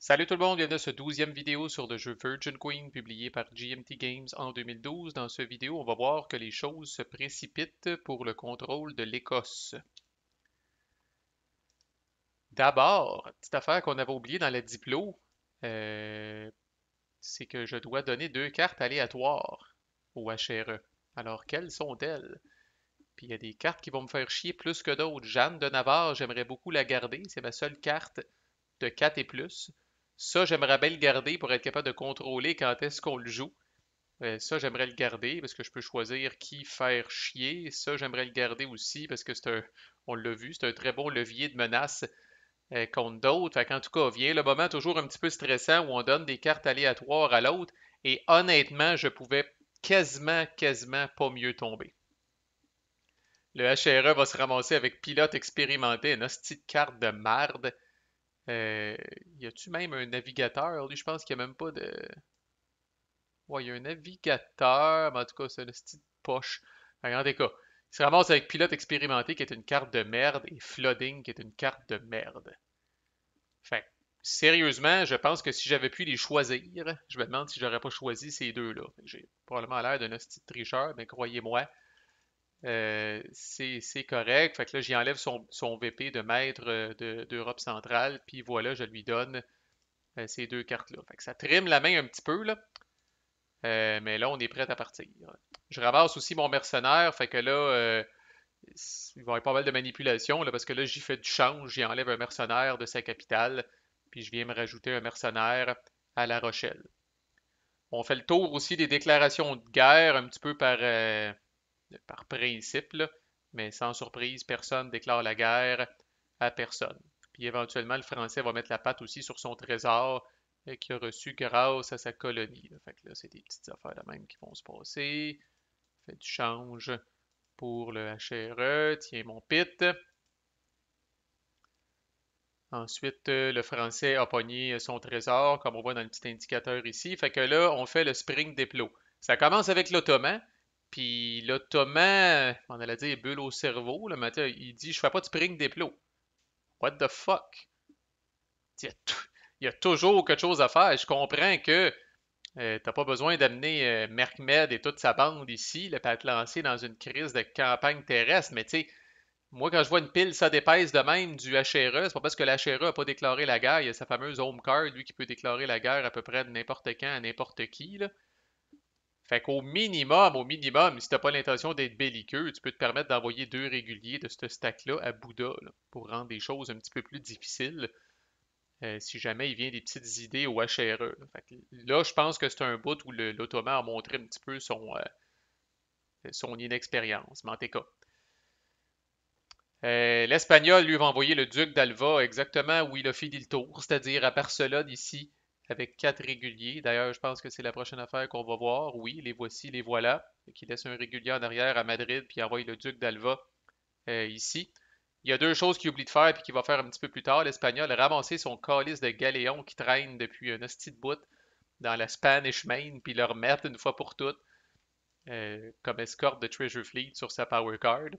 Salut tout le monde, bienvenue à ce 12e vidéo sur le jeu Virgin Queen publié par GMT Games en 2012. Dans cette vidéo, on va voir que les choses se précipitent pour le contrôle de l'Écosse. D'abord, petite affaire qu'on avait oubliée dans le diplo, euh, c'est que je dois donner deux cartes aléatoires au HRE. Alors, quelles sont-elles? Puis il y a des cartes qui vont me faire chier plus que d'autres. Jeanne de Navarre, j'aimerais beaucoup la garder. C'est ma seule carte de 4 et plus. Ça, j'aimerais bien le garder pour être capable de contrôler quand est-ce qu'on le joue. Ça, j'aimerais le garder parce que je peux choisir qui faire chier. Ça, j'aimerais le garder aussi parce que on l'a vu, c'est un très bon levier de menace contre d'autres. Fait qu'en tout cas, vient le moment toujours un petit peu stressant où on donne des cartes aléatoires à l'autre. Et honnêtement, je pouvais quasiment pas mieux tomber. Le HRE va se ramasser avec pilote expérimenté, une hostie de carte de marde. Euh, y a-tu même un navigateur? Lui, je pense qu'il n'y a même pas de. Ouais, il y a un navigateur, mais en tout cas, c'est une petite poche. En tout cas, il se ramasse avec pilote expérimenté qui est une carte de merde et flooding qui est une carte de merde. Fait que, sérieusement, je pense que si j'avais pu les choisir, je me demande si j'aurais pas choisi ces deux-là. J'ai probablement l'air d'un hostie de tricheur, mais croyez-moi, c'est correct. Fait que là, j'y enlève son VP de maître d'Europe centrale, puis voilà, je lui donne ces deux cartes-là. Fait que ça trime la main un petit peu, là. Mais là, on est prêt à partir. Je ramasse aussi mon mercenaire, fait que là, il va y avoir pas mal de manipulation, là, parce que là, j'y fais du change, j'y enlève un mercenaire de sa capitale, puis je viens me rajouter un mercenaire à La Rochelle. On fait le tour aussi des déclarations de guerre, un petit peu par principe, là, mais sans surprise, personne déclare la guerre à personne. Puis éventuellement, le Français va mettre la patte aussi sur son trésor qu'il a reçu grâce à sa colonie, là. Fait que là, c'est des petites affaires de même qui vont se passer. Fait du change pour le HRE. Tiens mon pit. Ensuite, le Français a pogné son trésor, comme on voit dans le petit indicateur ici. Fait que là, on fait le spring déplo. Ça commence avec l'Ottoman. Puis l'Ottoman, on allait dire bulle au cerveau, là, mais il dit je fais pas de spring déplo. What the fuck? Il y a, il y a toujours quelque chose à faire. Je comprends que t'as pas besoin d'amener Merkmed et toute sa bande ici, là, pour te lancer dans une crise de campagne terrestre, mais tu sais, moi, quand je vois une pile ça d'épaisse de même du HRE, c'est pas parce que l'HRE n'a pas déclaré la guerre, il y a sa fameuse home card, lui, qui peut déclarer la guerre à peu près de n'importe quand à n'importe qui, là. Fait qu'au minimum, si t'as pas l'intention d'être belliqueux, tu peux te permettre d'envoyer deux réguliers de ce stack-là à Bouddha, là, pour rendre les choses un petit peu plus difficiles, si jamais il vient des petites idées au HRE. Fait que là, je pense que c'est un bout où l'Ottoman a montré un petit peu son inexpérience, mais en tout cas. L'Espagnol, lui, va envoyer le duc d'Alva exactement où il a fini le tour, c'est-à-dire à Barcelone ici, avec quatre réguliers. D'ailleurs, je pense que c'est la prochaine affaire qu'on va voir. Oui, les voici, les voilà. Qui laisse un régulier en arrière à Madrid, puis envoie le duc d'Alva ici. Il y a deux choses qu'il oublie de faire, puis qu'il va faire un petit peu plus tard. L'Espagnol a ramassé son calice de galéon qui traîne depuis un hostie de bout dans la Spanish Main, puis le remettre une fois pour toutes comme escorte de Treasure Fleet sur sa Power Card.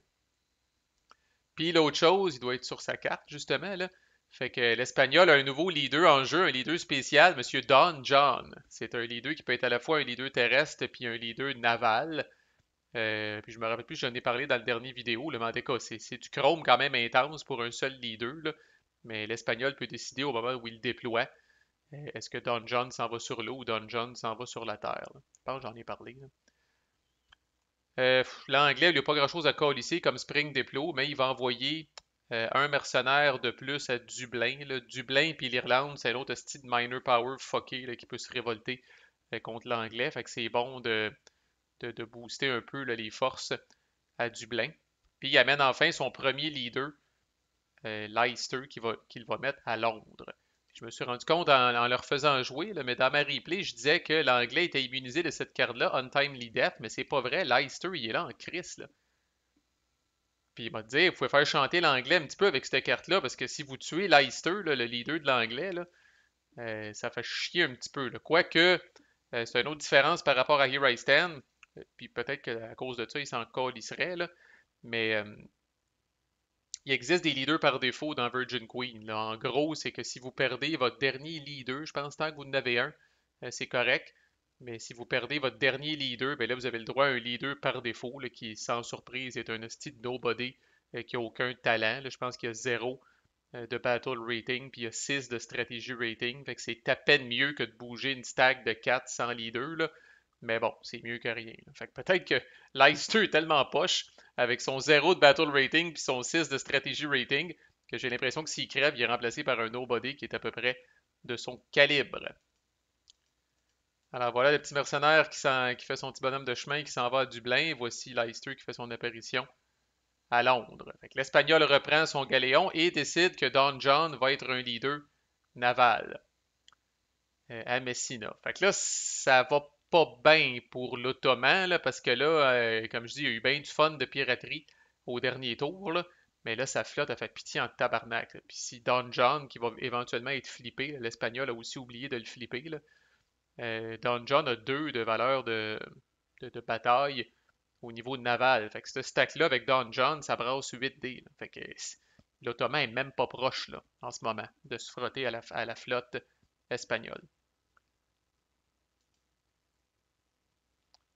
Puis l'autre chose, il doit être sur sa carte, justement, là. Fait que l'Espagnol a un nouveau leader en jeu, un leader spécial, Monsieur Don John. C'est un leader qui peut être à la fois un leader terrestre puis un leader naval. Puis je me rappelle plus, j'en ai parlé dans le dernier vidéo, le Mandeca. C'est du chrome quand même intense pour un seul leader, là. Mais l'Espagnol peut décider au moment où il le déploie. Est-ce que Don John s'en va sur l'eau ou Don John s'en va sur la terre, là. Je pense que j'en ai parlé, là. L'anglais, il n'a pas grand-chose à colisser comme Spring Deplo, mais il va envoyer un mercenaire de plus à Dublin, là. Dublin puis l'Irlande, c'est un autre style de minor power fucké là, qui peut se révolter contre l'anglais. Fait que c'est bon de booster un peu là, les forces à Dublin. Puis il amène enfin son premier leader, Leicester, qu'il va mettre à Londres. Je me suis rendu compte en leur faisant jouer, là, mais dans ma replay, je disais que l'anglais était immunisé de cette carte-là, Untimely Death, mais c'est pas vrai. Leicester, il est là en crise, là. Puis il m'a dit, vous pouvez faire chanter l'anglais un petit peu avec cette carte-là, parce que si vous tuez Leicester, là, le leader de l'anglais, là, ça fait chier un petit peu, là. Quoique, c'est une autre différence par rapport à Here I Stand, puis peut-être qu'à cause de ça, il s'en colisserait, là. Mais il existe des leaders par défaut dans Virgin Queen, là. En gros, c'est que si vous perdez votre dernier leader, je pense tant que vous en avez un, c'est correct. Mais si vous perdez votre dernier leader, ben là, vous avez le droit à un leader par défaut, là, qui, sans surprise, est un hostie de nobody, qui a aucun talent, là. Je pense qu'il y a 0 de battle rating, puis il y a 6 de stratégie rating. Fait que c'est à peine mieux que de bouger une stack de 4 sans leader, là. Mais bon, c'est mieux que rien, là. Fait que peut-être que Leicester est tellement poche, avec son 0 de battle rating puis son 6 de stratégie rating, que j'ai l'impression que s'il crève, il est remplacé par un nobody qui est à peu près de son calibre. Alors voilà le petit mercenaire qui fait son petit bonhomme de chemin qui s'en va à Dublin. Voici Leicester qui fait son apparition à Londres. L'Espagnol reprend son galéon et décide que Don John va être un leader naval à Messina. Fait que là, ça va pas bien pour l'Ottoman, là, parce que là, comme je dis, il y a eu bien du fun de piraterie au dernier tour, là, mais là, sa flotte a fait pitié en tabarnak, là. Puis si Don John, qui va éventuellement être flippé, l'Espagnol a aussi oublié de le flipper, là. Don John a 2 de valeur de bataille au niveau naval. Fait que ce stack-là avec Don John, ça brasse 8 dés, là. Fait que l'Ottoman est même pas proche là, en ce moment de se frotter à la flotte espagnole.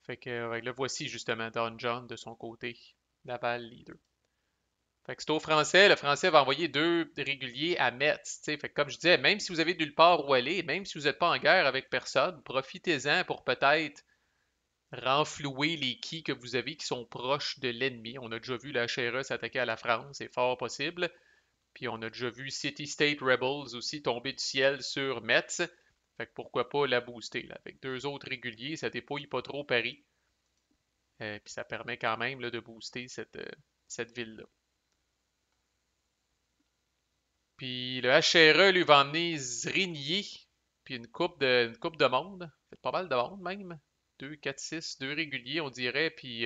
Fait que ouais, là, voici justement Don John de son côté, naval leader. Fait que c'est au français, le français va envoyer 2 réguliers à Metz. T'sais. Fait que comme je disais, même si vous avez nulle part où aller, même si vous n'êtes pas en guerre avec personne, profitez-en pour peut-être renflouer les quais que vous avez qui sont proches de l'ennemi. On a déjà vu la HRE s'attaquer à la France, c'est fort possible. Puis on a déjà vu City State Rebels aussi tomber du ciel sur Metz. Fait que pourquoi pas la booster là. Avec 2 autres réguliers, ça dépouille pas trop Paris. Puis ça permet quand même là, de booster cette ville-là. Puis le HRE lui va emmener Zrigny, puis une coupe de monde. C'est pas mal de monde même. 2, 4, 6, 2 réguliers, on dirait, puis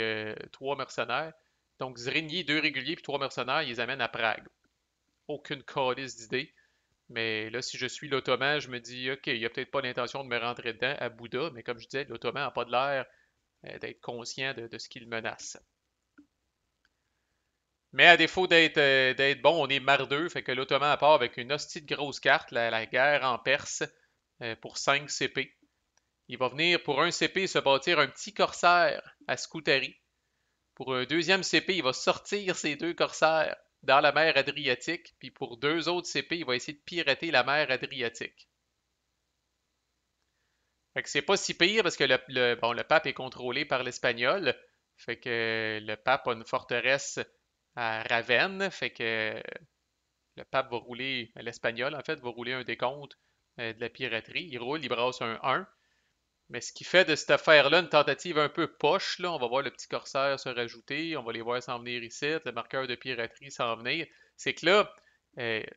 3 mercenaires. Donc Zrigny, 2 réguliers, puis 3 mercenaires, ils les amènent à Prague. Aucune calice d'idée. Mais là, si je suis l'Ottoman, je me dis, OK, il n'y a peut-être pas l'intention de me rentrer dedans à Bouddha, mais comme je disais, l'Ottoman n'a pas de l'air d'être conscient de ce qu'il menace. Mais à défaut d'être bon, on est mardeux, fait que l'Ottoman part avec une hostie de grosse carte, la guerre en Perse, pour 5 CP. Il va venir pour un CP se bâtir un petit corsaire à Scutari. Pour un deuxième CP, il va sortir ses 2 corsaires dans la mer Adriatique, puis pour 2 autres CP, il va essayer de pirater la mer Adriatique. Fait que c'est pas si pire parce que bon, le pape est contrôlé par l'Espagnol. Fait que le pape a une forteresse à Ravenne. Fait que le pape va rouler, l'Espagnol en fait, va rouler un décompte de la piraterie. Il roule, il brasse un 1. Mais ce qui fait de cette affaire-là une tentative un peu poche, là, on va voir le petit corsaire se rajouter, on va les voir s'en venir ici, le marqueur de piraterie s'en venir, c'est que là,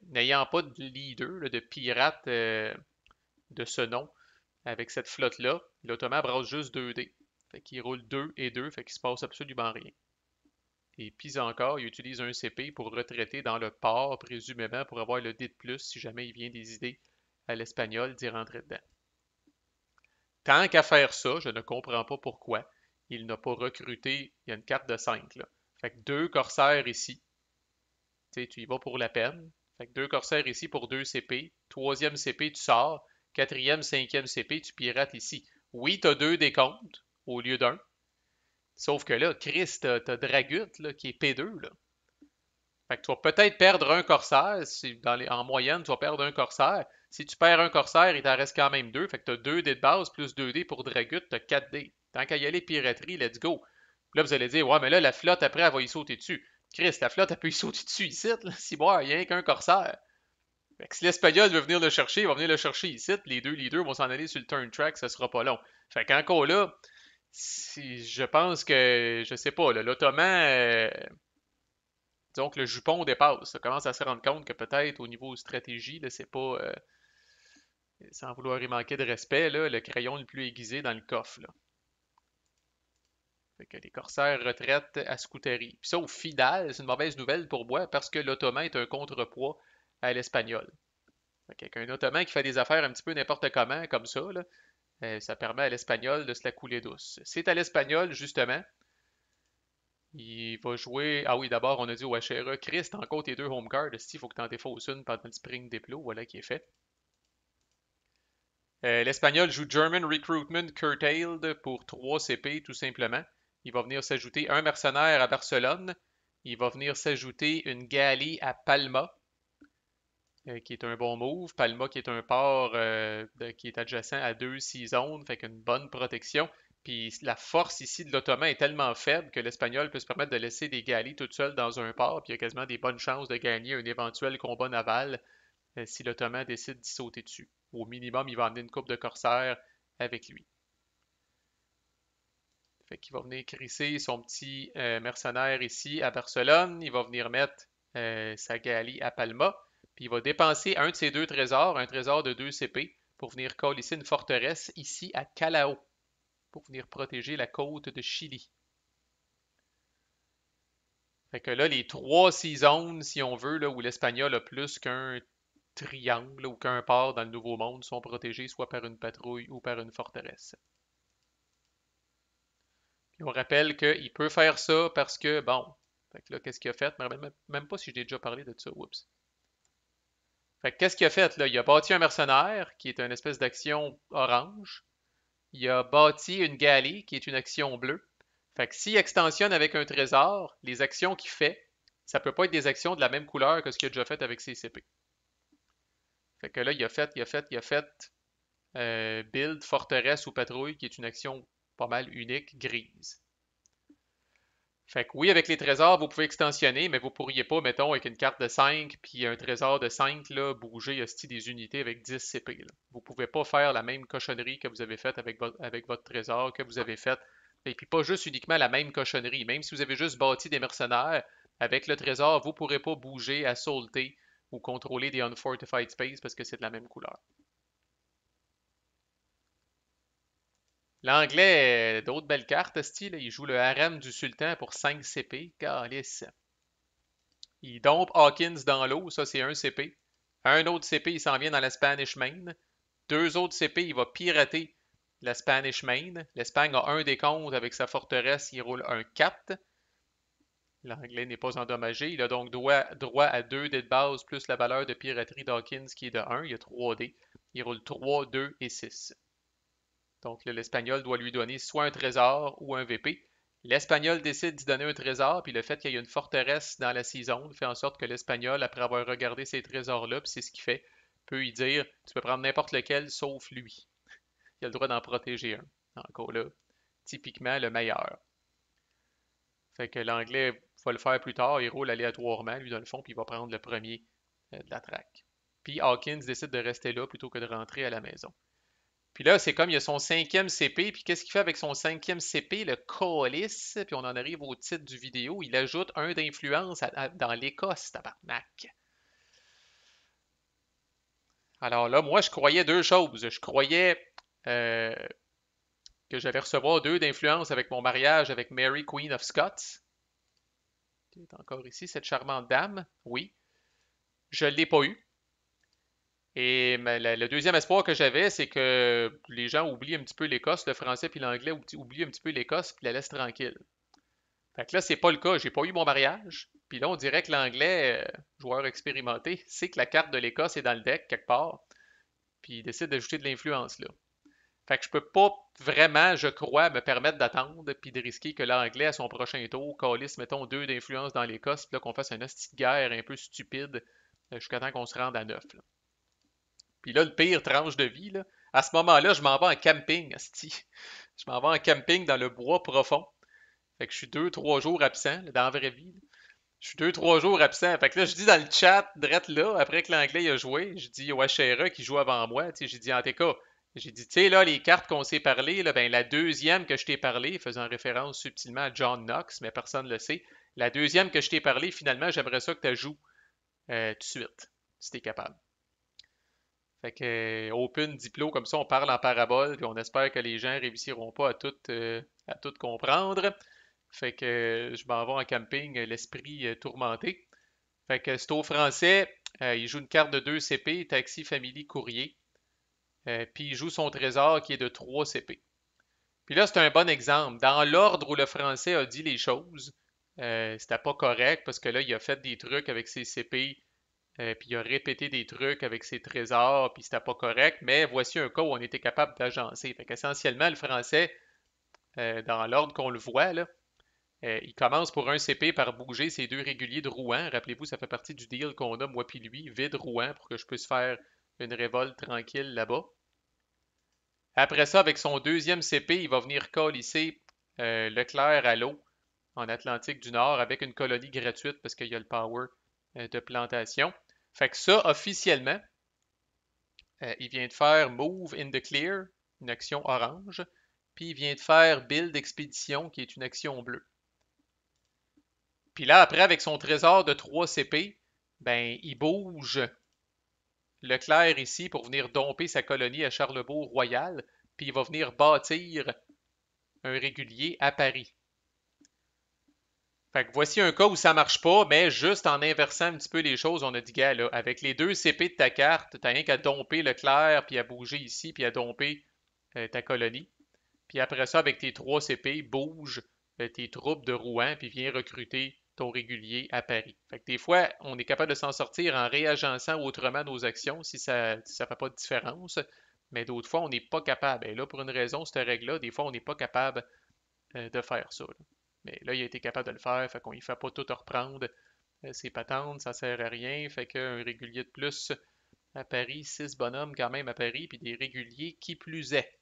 n'ayant pas de leader, là, de pirate de ce nom, avec cette flotte-là, l'Ottoman brasse juste 2 dés. Fait qu'il roule 2 et 2, fait qu'il se passe absolument rien. Et puis encore, il utilise un CP pour retraiter dans le port, présumément, pour avoir le dé de plus si jamais il vient des idées à l'espagnol d'y rentrer dedans. Tant qu'à faire ça, je ne comprends pas pourquoi il n'a pas recruté. Il y a une carte de 5 là. Fait que 2 corsaires ici. Tu sais, tu y vas pour la peine. Fait que 2 corsaires ici pour 2 CP. Troisième CP, tu sors. Quatrième, cinquième CP, tu pirates ici. Oui, tu as 2 décomptes au lieu d'un. Sauf que là, Chris, t'as Dragut là, qui est P2. Là. Fait que tu vas peut-être perdre un corsaire. En moyenne, tu vas perdre un corsaire. Si tu perds un corsaire, il t'en reste quand même 2. Fait que tu as 2 dés de base plus 2 dés pour Dragut, tu as 4 dés. Tant qu'à y aller piraterie, let's go. Puis là, vous allez dire, ouais, mais là, la flotte, après, elle va y sauter dessus. Chris, la flotte, elle peut y sauter dessus ici. Là. Si bon, il n'y a rien qu'un corsaire. Fait que si l'Espagnol veut venir le chercher, il va venir le chercher ici. Les deux leaders vont s'en aller sur le turn track, ça sera pas long. Fait qu'encore là, je pense que, je sais pas, l'Ottoman, disons que le jupon dépasse. Ça commence à se rendre compte que peut-être au niveau stratégie, là, c'est pas, sans vouloir y manquer de respect, là, le crayon le plus aiguisé dans le coffre. Là. Fait que les corsaires retraitent à Scutari. Puis ça, au final, c'est une mauvaise nouvelle pour moi parce que l'Ottoman est un contrepoids à l'Espagnol. Un Ottoman qui fait des affaires un petit peu n'importe comment, comme ça, là, ça permet à l'Espagnol de se la couler douce. C'est à l'Espagnol, justement, Il va jouer. Ah oui, d'abord, on a dit au HRE, Chris, t'as encore tes deux home cards. Il faut que t'en défausses une pendant le Spring Diplo. Voilà qui est fait. L'Espagnol joue German Recruitment Curtailed pour 3 CP, tout simplement. Il va venir s'ajouter un mercenaire à Barcelone. Il va venir s'ajouter une Gali à Palma, qui est un bon move. Palma, qui est un port qui est adjacent à 2 Sea Zones, fait qu'une bonne protection. Puis la force ici de l'Ottoman est tellement faible que l'Espagnol peut se permettre de laisser des Galis toutes seules dans un port, puis il y a quasiment des bonnes chances de gagner un éventuel combat naval si l'Ottoman décide d'y sauter dessus. Au minimum, il va emmener une coupe de corsaires avec lui. Fait qu'il va venir crisser son petit mercenaire ici à Barcelone. Il va venir mettre sa Galie à Palma. Puis il va dépenser un de ses 2 trésors, un trésor de 2 CP, pour venir colisser une forteresse ici à Callao, pour venir protéger la côte de Chili. Fait que là, les 3 Sea Zones, si on veut, là, où l'Espagnol a plus qu'un triangle ou qu'un port dans le Nouveau Monde, sont protégés soit par une patrouille ou par une forteresse. Puis on rappelle qu'il peut faire ça parce que, bon, fait que là, qu'est-ce qu'il a fait? Je me rappelle même pas si j'ai déjà parlé de ça. Oups. Fait que qu'est-ce qu'il a fait là? Il a bâti un mercenaire qui est une espèce d'action orange. Il a bâti une galerie qui est une action bleue. Fait que s'il extensionne avec un trésor, les actions qu'il fait, ça peut pas être des actions de la même couleur que ce qu'il a déjà fait avec ses CP. Fait que là, il a fait build, forteresse ou patrouille, qui est une action pas mal unique, grise. Fait que oui, avec les trésors, vous pouvez extensionner, mais vous pourriez pas, mettons, avec une carte de 5 puis un trésor de 5, là, bouger des unités avec 10 CP. Là. Vous pouvez pas faire la même cochonnerie que vous avez faite avec votre trésor, que vous avez fait. Et puis pas juste uniquement la même cochonnerie. Même si vous avez juste bâti des mercenaires, avec le trésor, vous pourrez pas bouger, assaulter ou contrôler des unfortified space parce que c'est de la même couleur. L'anglais, d'autres belles cartes, style, il joue le harem du sultan pour 5 CP. Calice. Il dompe Hawkins dans l'eau, ça c'est un CP. Un autre CP, il s'en vient dans la Spanish Main. 2 autres CP, il va pirater la Spanish Main. L'Espagne a un décompte avec sa forteresse, il roule un 4. L'anglais n'est pas endommagé. Il a donc droit à 2 dés de base plus la valeur de piraterie d'Hawkins qui est de 1. Il y a 3 dés. Il roule 3, 2 et 6. Donc l'Espagnol doit lui donner soit un trésor ou un VP. L'Espagnol décide d'y donner un trésor, puis le fait qu'il y ait une forteresse dans la saison fait en sorte que l'Espagnol, après avoir regardé ces trésors-là, puis c'est ce qu'il fait, peut y dire tu peux prendre n'importe lequel sauf lui. Il a le droit d'en protéger un. Encore là, typiquement le meilleur. Fait que l'Anglais va le faire plus tard, il roule aléatoirement, lui, dans le fond, puis il va prendre le premier de la traque. Puis Hawkins décide de rester là plutôt que de rentrer à la maison. Puis là, c'est comme il a son 5e CP, puis qu'est-ce qu'il fait avec son 5e CP? Le coalice, puis on en arrive au titre du vidéo, il ajoute un d'influence dans l'Écosse, tabarnak. Alors là, moi, je croyais 2 choses. Je croyais euh, que j'allais recevoir 2 d'influence avec mon mariage avec Mary, Queen of Scots, qui est encore ici, cette charmante dame. Oui, je ne l'ai pas eu. Et le deuxième espoir que j'avais, c'est que les gens oublient un petit peu l'Écosse, le français puis l'anglais oublient un petit peu l'Écosse puis la laissent tranquille. Fait que là, c'est pas le cas. J'ai pas eu mon mariage. Puis là, on dirait que l'anglais, joueur expérimenté, sait que la carte de l'Écosse est dans le deck quelque part. Puis il décide d'ajouter de l'influence là. Fait que je peux pas vraiment, je crois, me permettre d'attendre puis de risquer que l'anglais, à son prochain tour, calisse, mettons, 2 d'influence dans l'Écosse, puis là, qu'on fasse un hostie de guerre un peu stupide jusqu'à temps qu'on se rende à 9. Là. Puis là, le pire tranche de vie, là, à ce moment-là, je m'en vais en camping, asti. Je m'en vais en camping dans le bois profond. Fait que je suis 2, 3 jours absent, là, dans la vraie vie. Là. Je suis 2, 3 jours absent. Fait que là, je dis dans le chat, drette là, après que l'anglais a joué, je dis au HRE qui joue avant moi, j'ai dit en TK, j'ai dit, tu sais, là, les cartes qu'on s'est parlé, là, ben, la deuxième que je t'ai parlé, faisant référence subtilement à John Knox, mais personne ne le sait, la deuxième que je t'ai parlé, finalement, j'aimerais ça que tu joues tout de suite, si t'es capable. Fait que open diplo, comme ça, on parle en parabole, puis on espère que les gens réussiront pas à tout comprendre. Fait que je m'en vais en camping, l'esprit tourmenté. Fait que c'est au français, il joue une carte de 2 CP, taxi, famille, courrier. Puis il joue son trésor qui est de 3 CP. Puis là, c'est un bon exemple. Dans l'ordre où le français a dit les choses, C'était pas correct parce que là, il a fait des trucs avec ses CP, puis il a répété des trucs avec ses trésors, puis c'était pas correct. Mais voici un cas où on était capable d'agencer. Fait qu'essentiellement, le français, dans l'ordre qu'on le voit, là, il commence pour un CP par bouger ses deux réguliers de Rouen. Rappelez-vous, ça fait partie du deal qu'on a, moi puis lui, vide Rouen pour que je puisse faire une révolte tranquille là-bas. Après ça, avec son deuxième CP, il va venir colisser Leclerc à l'eau en Atlantique du Nord avec une colonie gratuite parce qu'il y a le power de plantation. Fait que ça, officiellement, il vient de faire Move in the Clear, une action orange, puis il vient de faire Build Expédition, qui est une action bleue. Puis là, après, avec son trésor de 3 CP, ben, il bouge Leclerc ici pour venir domper sa colonie à Charlebourg-Royal, puis il va venir bâtir un régulier à Paris. Fait que voici un cas où ça marche pas, mais juste en inversant un petit peu les choses, on a dit, gars, là, avec les deux CP de ta carte, t'as rien qu'à domper Leclerc, puis à bouger ici, puis à domper ta colonie. Puis après ça, avec tes 3 CP, bouge tes troupes de Rouen, puis viens recruter ton régulier à Paris. Fait que des fois, on est capable de s'en sortir en réagençant autrement nos actions si ça fait pas de différence. Mais d'autres fois, on n'est pas capable. Et là, pour une raison, cette règle-là, des fois, on n'est pas capable de faire ça, là. Mais là, il a été capable de le faire, fait qu'on ne fait pas tout reprendre ses patentes, ça sert à rien. Fait qu'un régulier de plus à Paris, 6 bonhommes quand même à Paris, puis des réguliers qui plus est.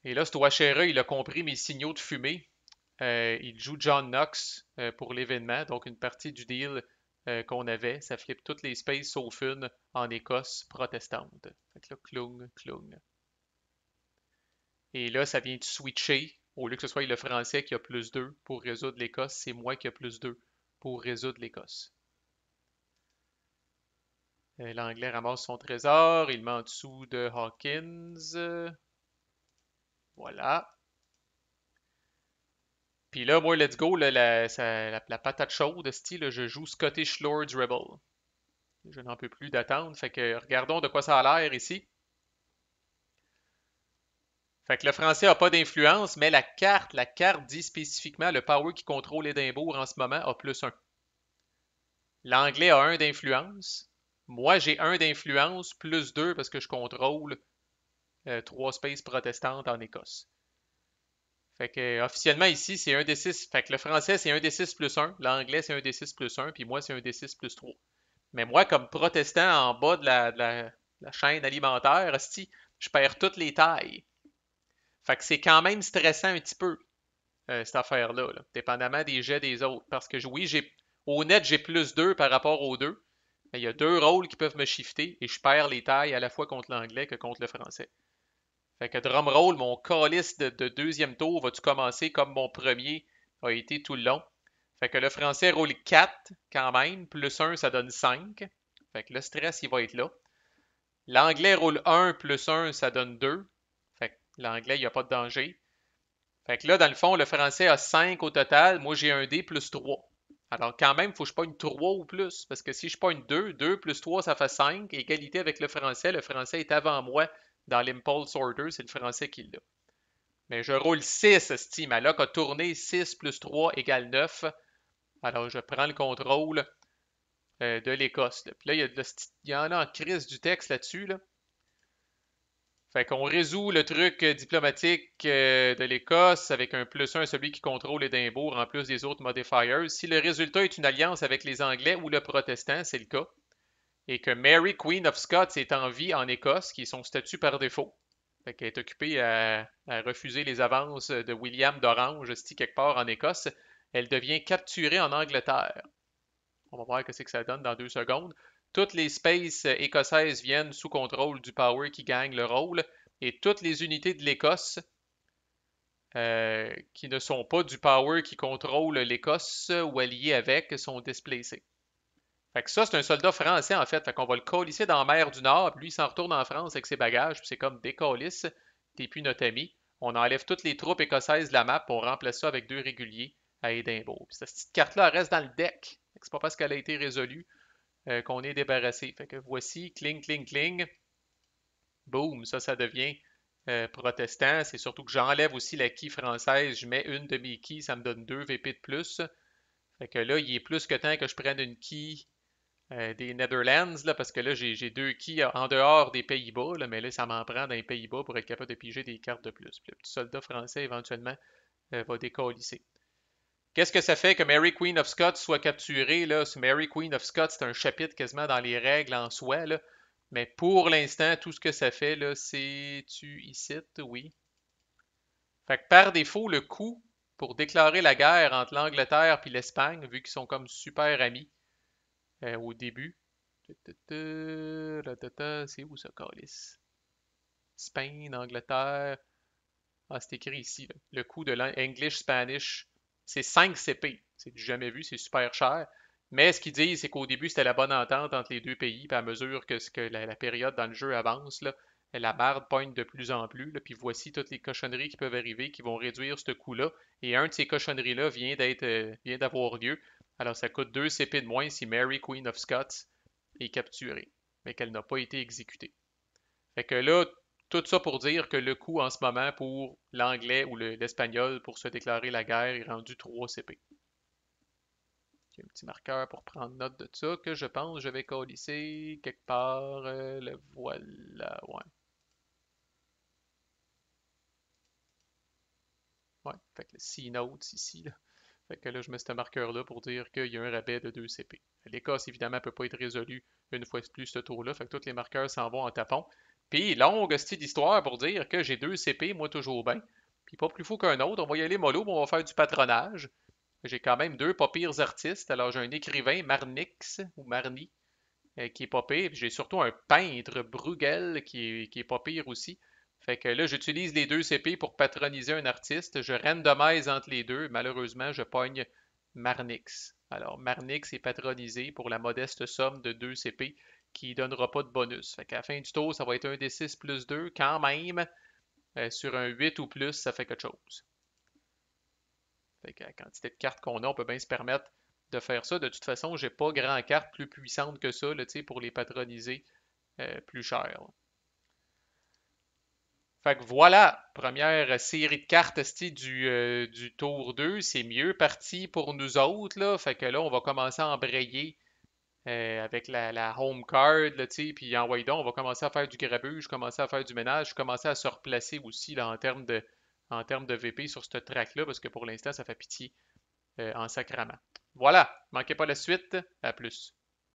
Et là, Stoachera, il a compris mes signaux de fumée. Il joue John Knox pour l'événement, donc une partie du deal qu'on avait. Ça flippe toutes les spaces sauf une en Écosse protestante. Fait que là, cloung, cloung. Et là, ça vient de switcher. Au lieu que ce soit le français qui a plus 2 pour résoudre l'Écosse, c'est moi qui a plus 2 pour résoudre l'Écosse. L'anglais ramasse son trésor, il met en dessous de Hawkins. Voilà. Puis là, moi, let's go, là, la patate chaude, style, je joue Scottish Lords Rebel. Je n'en peux plus d'attendre, fait que regardons de quoi ça a l'air ici. Fait que le français n'a pas d'influence, mais la carte dit spécifiquement le power qui contrôle Édimbourg en ce moment a plus 1. L'anglais a 1 d'influence. Moi, j'ai 1 d'influence, plus 2 parce que je contrôle 3 spaces protestantes en Écosse. Fait que officiellement ici, c'est 1 D6. Fait que le français, c'est 1 D6 plus 1. L'anglais, c'est 1 D6 plus 1. Puis moi, c'est 1 D6 plus 3. Mais moi, comme protestant en bas de la chaîne alimentaire, asti, je perds toutes les tailles. Fait que c'est quand même stressant un petit peu, cette affaire-là, là, dépendamment des jets des autres. Parce que oui, au net, j'ai plus 2 par rapport aux deux. Mais il y a 2 rôles qui peuvent me shifter et je perds les tailles à la fois contre l'anglais que contre le français. Fait que drumroll, mon calice de deuxième tour va-tu commencer comme mon premier a été tout le long. Fait que le français roule 4 quand même, plus 1, ça donne 5. Fait que le stress, il va être là. L'anglais roule 1 plus 1, ça donne 2. Fait que l'anglais, il n'y a pas de danger. Fait que là, dans le fond, le français a 5 au total. Moi, j'ai un D plus 3. Alors, quand même, il faut que je pogne 3 ou plus. Parce que si je pogne 2, 2 plus 3, ça fait 5. Égalité avec le français. Le français est avant moi dans l'impulse order. C'est le français qui l'a. Mais je roule 6, esti. Ma loc a tourné 6 plus 3 égale 9. Alors, je prends le contrôle de l'Écosse. Puis là, il y en a en crise du texte là-dessus. Là. Fait qu'on résout le truc diplomatique de l'Écosse avec un plus 1 à celui qui contrôle Édimbourg en plus des autres modifiers. Si le résultat est une alliance avec les Anglais ou le Protestant, c'est le cas, et que Mary, Queen of Scots, est en vie en Écosse, qui est son statut par défaut, fait qu'elle est occupée à refuser les avances de William d'Orange, quelque part en Écosse, elle devient capturée en Angleterre. On va voir ce que ça donne dans 2 secondes. Toutes les spaces écossaises viennent sous contrôle du Power qui gagne le rôle et toutes les unités de l'Écosse qui ne sont pas du Power qui contrôle l'Écosse ou alliés avec sont displacées. Fait que ça, c'est un soldat français en fait. Fait qu'on va le colisser dans la mer du Nord, puis lui il s'en retourne en France avec ses bagages, puis c'est comme décalisse, t'es plus notre ami. On enlève toutes les troupes écossaises de la map, puis on remplace ça avec 2 réguliers à Édimbourg. Puis cette petite carte-là reste dans le deck. C'est pas parce qu'elle a été résolue qu'on est débarrassé. Fait que voici, cling, cling, cling. Boom, ça devient protestant, c'est surtout que j'enlève aussi la key française, je mets une de mes keys, ça me donne 2 VP de plus. Fait que là, il est plus que temps que je prenne une key des Netherlands, là, parce que là, j'ai 2 keys en dehors des Pays-Bas, là, mais là, ça m'en prend dans les Pays-Bas pour être capable de piger des cartes de plus. Puis le petit soldat français, éventuellement, va décalisser. Qu'est-ce que ça fait que Mary Queen of Scots soit capturée, là? Mary Queen of Scots, c'est un chapitre quasiment dans les règles en soi, là. Mais pour l'instant, tout ce que ça fait, là, c'est tu ici, oui. Fait que par défaut, le coup pour déclarer la guerre entre l'Angleterre et l'Espagne, vu qu'ils sont comme super amis au début. C'est où ça, Calice? Spain, Angleterre. Ah, c'est écrit ici, là. Le coût de l'English-Spanish, c'est 5 CP. C'est du jamais vu, c'est super cher. Mais ce qu'ils disent, c'est qu'au début, c'était la bonne entente entre les deux pays, puis à mesure que la période dans le jeu avance, là, la marde pointe de plus en plus, là, puis voici toutes les cochonneries qui peuvent arriver qui vont réduire ce coût-là. Et un de ces cochonneries-là vient d'avoir lieu. Alors ça coûte 2 CP de moins si Mary Queen of Scots est capturée, mais qu'elle n'a pas été exécutée. Fait que là, tout ça pour dire que le coût en ce moment pour l'anglais ou l'espagnol pour se déclarer la guerre est rendu 3 CP. J'ai un petit marqueur pour prendre note de ça que je pense que je vais colisser quelque part. Le voilà, ouais. Ouais, fait que le C-Notes ici, là. Fait que là, je mets ce marqueur-là pour dire qu'il y a un rabais de 2 CP. L'Écosse, évidemment, ne peut pas être résolu une fois de plus ce tour-là. Fait que tous les marqueurs s'en vont en tapon. Puis, longue style d'histoire pour dire que j'ai 2 CP, moi toujours bien. Puis pas plus fou qu'un autre. On va y aller mollo, mais on va faire du patronage. J'ai quand même 2 pas pires artistes. Alors, j'ai un écrivain, Marnix, ou Marny, qui est pas pire. Puis j'ai surtout un peintre, Bruegel, qui est pas pire aussi. Fait que là, j'utilise les 2 CP pour patroniser un artiste. Je randomise entre les deux. Malheureusement, je pogne Marnix. Alors, Marnix est patronisé pour la modeste somme de 2 CP qui ne donnera pas de bonus. Fait qu'à la fin du tour, ça va être un D6 plus 2 quand même. Sur un 8 ou plus, ça fait quelque chose. Fait que la quantité de cartes qu'on a, on peut bien se permettre de faire ça. De toute façon, j'ai pas grand carte plus puissante que ça là, pour les patroniser plus cher. Fait que voilà, première série de cartes du tour 2, c'est mieux parti pour nous autres. Là. Fait que là, on va commencer à embrayer avec la home card, là, puis envoyez donc, on va commencer à faire du grabuge, commencer à faire du ménage, commencer à se replacer aussi là, en termes de VP sur ce track-là, parce que pour l'instant, ça fait pitié en sacrament. Voilà, manquez pas la suite, à plus.